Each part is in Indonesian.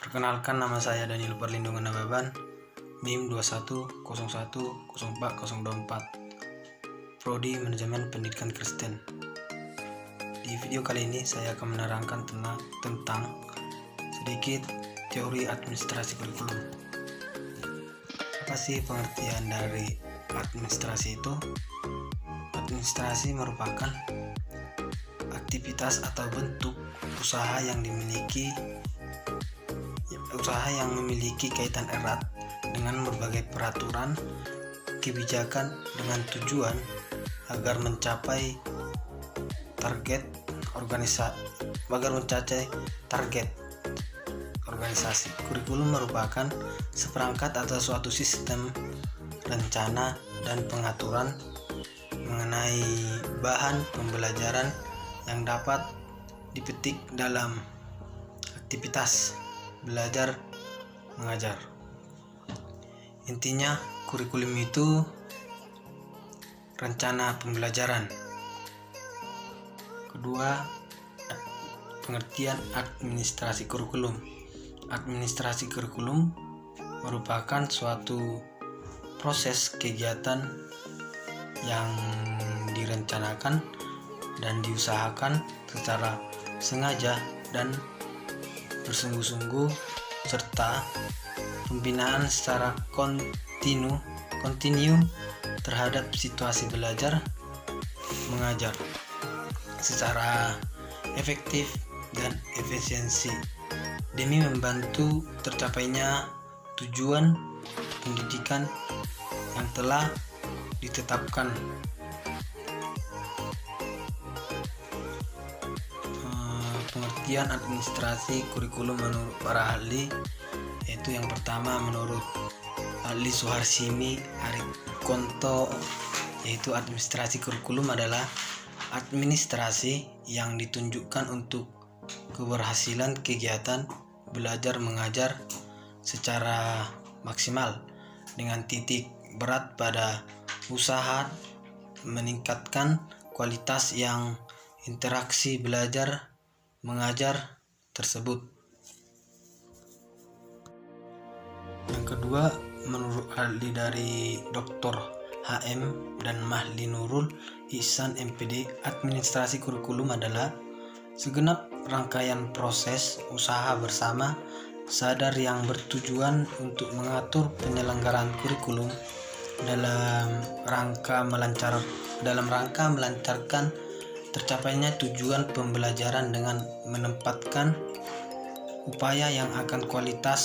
Perkenalkan, nama saya Daniel Perlindungan Ababan, NIM 21010404, Prodi Manajemen Pendidikan Kristen. Di video kali ini saya akan menerangkan tentang sedikit teori administrasi kurikulum. Apa sih pengertian dari administrasi itu? Administrasi merupakan aktivitas atau bentuk usaha yang memiliki kaitan erat dengan berbagai peraturan kebijakan dengan tujuan agar mencapai target organisasi. Kurikulum merupakan seperangkat atau suatu sistem rencana dan pengaturan mengenai bahan pembelajaran yang dapat dipetik dalam aktivitas belajar mengajar. Intinya, kurikulum itu rencana pembelajaran. Kedua, pengertian administrasi kurikulum. Administrasi kurikulum merupakan suatu proses kegiatan yang direncanakan dan diusahakan secara sengaja dan bersungguh-sungguh serta pembinaan secara kontinu terhadap situasi belajar mengajar secara efektif dan efisiensi demi membantu tercapainya tujuan pendidikan yang telah ditetapkan. Pengertian administrasi kurikulum menurut para ahli, yaitu yang pertama menurut ahli Suharsimi Arikonto, yaitu administrasi kurikulum adalah administrasi yang ditunjukkan untuk keberhasilan kegiatan belajar mengajar secara maksimal dengan titik berat pada usaha meningkatkan kualitas yang interaksi belajar mengajar tersebut. Yang kedua, menurut ahli dari Dr. HM dan Mahli Nurul Ihsan MPD, administrasi kurikulum adalah segenap rangkaian proses usaha bersama sadar yang bertujuan untuk mengatur penyelenggaraan kurikulum dalam rangka melancarkan tercapainya tujuan pembelajaran dengan menempatkan upaya yang akan kualitas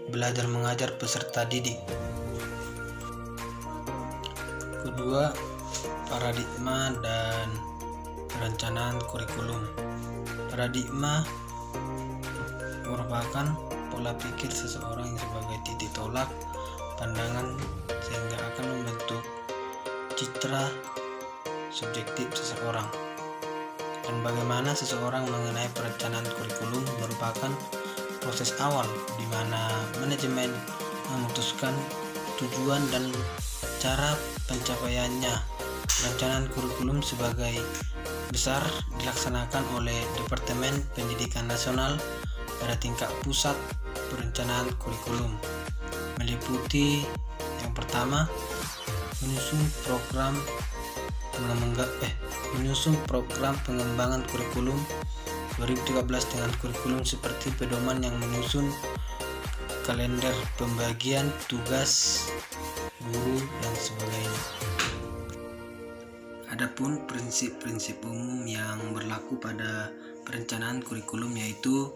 belajar mengajar peserta didik. Kedua, paradigma dan perencanaan kurikulum. Paradigma merupakan pola pikir seseorang yang sebagai titik tolak pandangan sehingga akan membentuk citra subjektif seseorang, dan bagaimana seseorang mengenai perencanaan kurikulum merupakan proses awal di mana manajemen memutuskan tujuan dan cara pencapaiannya. Perencanaan kurikulum sebagai besar dilaksanakan oleh Departemen Pendidikan Nasional pada tingkat pusat. Perencanaan kurikulum meliputi yang pertama, menyusun program pengembangan kurikulum 2013 dengan kurikulum seperti pedoman yang menyusun kalender pembagian tugas guru dan sebagainya. Adapun prinsip-prinsip umum yang berlaku pada perencanaan kurikulum yaitu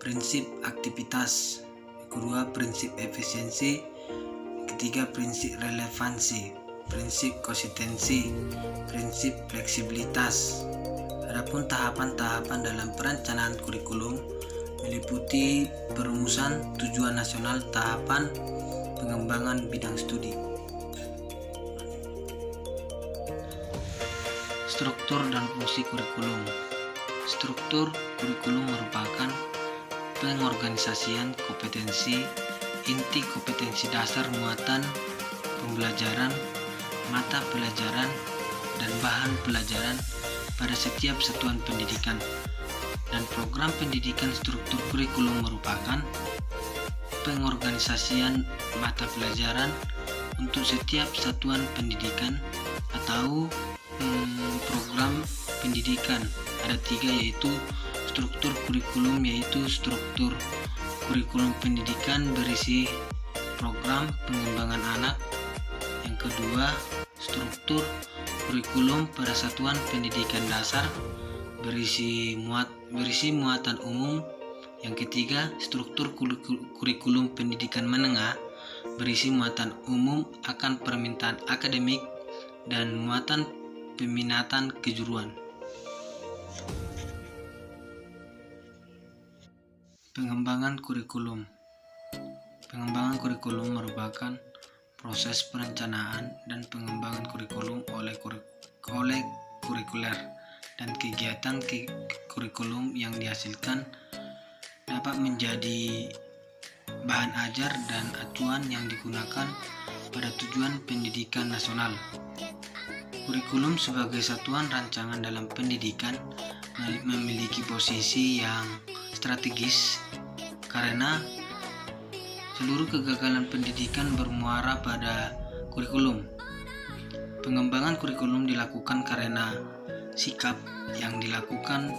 prinsip aktivitas, kedua prinsip efisiensi, ketiga prinsip relevansi, prinsip konsistensi, prinsip fleksibilitas. Adapun tahapan-tahapan dalam perencanaan kurikulum meliputi perumusan tujuan nasional, tahapan pengembangan bidang studi. Struktur dan fungsi kurikulum. Struktur kurikulum merupakan pengorganisasian kompetensi, inti kompetensi dasar muatan pembelajaran, mata pelajaran, dan bahan pelajaran pada setiap satuan pendidikan. dan program pendidikan struktur kurikulum merupakan pengorganisasian mata pelajaran untuk setiap satuan pendidikan atau program pendidikan. Ada 3, yaitu struktur kurikulum, yaitu struktur kurikulum pendidikan berisi program pengembangan anak. Yang kedua, struktur kurikulum pada satuan pendidikan dasar berisi muatan umum. Yang ketiga, struktur kurikulum pendidikan menengah berisi muatan umum akan permintaan akademik dan muatan peminatan kejuruan. Pengembangan kurikulum. Pengembangan kurikulum merupakan proses perencanaan dan pengembangan kurikulum oleh kurikuler dan kegiatan kurikulum yang dihasilkan dapat menjadi bahan ajar dan acuan yang digunakan pada tujuan pendidikan nasional. Kurikulum sebagai satuan rancangan dalam pendidikan memiliki posisi yang strategis karena seluruh kegagalan pendidikan bermuara pada kurikulum. Pengembangan kurikulum dilakukan karena sikap yang dilakukan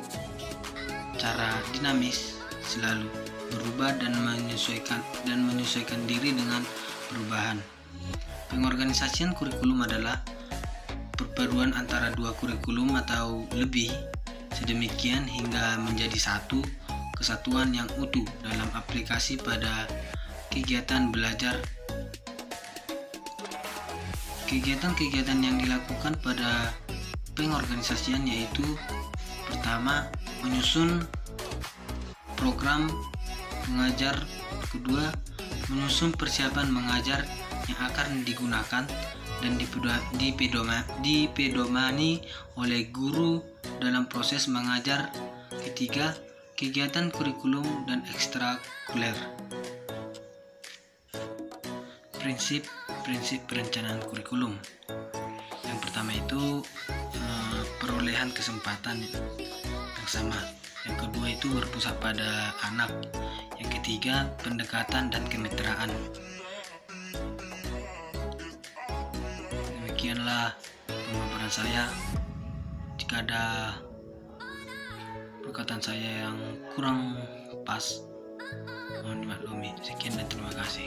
secara dinamis, selalu berubah dan menyesuaikan diri dengan perubahan. Pengorganisasian kurikulum adalah perpaduan antara 2 kurikulum atau lebih sedemikian hingga menjadi satu kesatuan yang utuh dalam aplikasi pada kegiatan belajar. Kegiatan-kegiatan yang dilakukan pada pengorganisasian yaitu: pertama, menyusun program mengajar. Kedua, menyusun persiapan mengajar yang akan digunakan dan dipedomani oleh guru dalam proses mengajar. Ketiga, kegiatan kurikulum dan ekstrakurikuler. Prinsip perencanaan kurikulum. Yang pertama itu perolehan kesempatan yang sama. Yang kedua itu berpusat pada anak. Yang ketiga, pendekatan dan kemitraan. Demikianlah pemaparan saya. Jika ada perkataan saya yang kurang pas, mohon dimaklumi. Sekian dan terima kasih.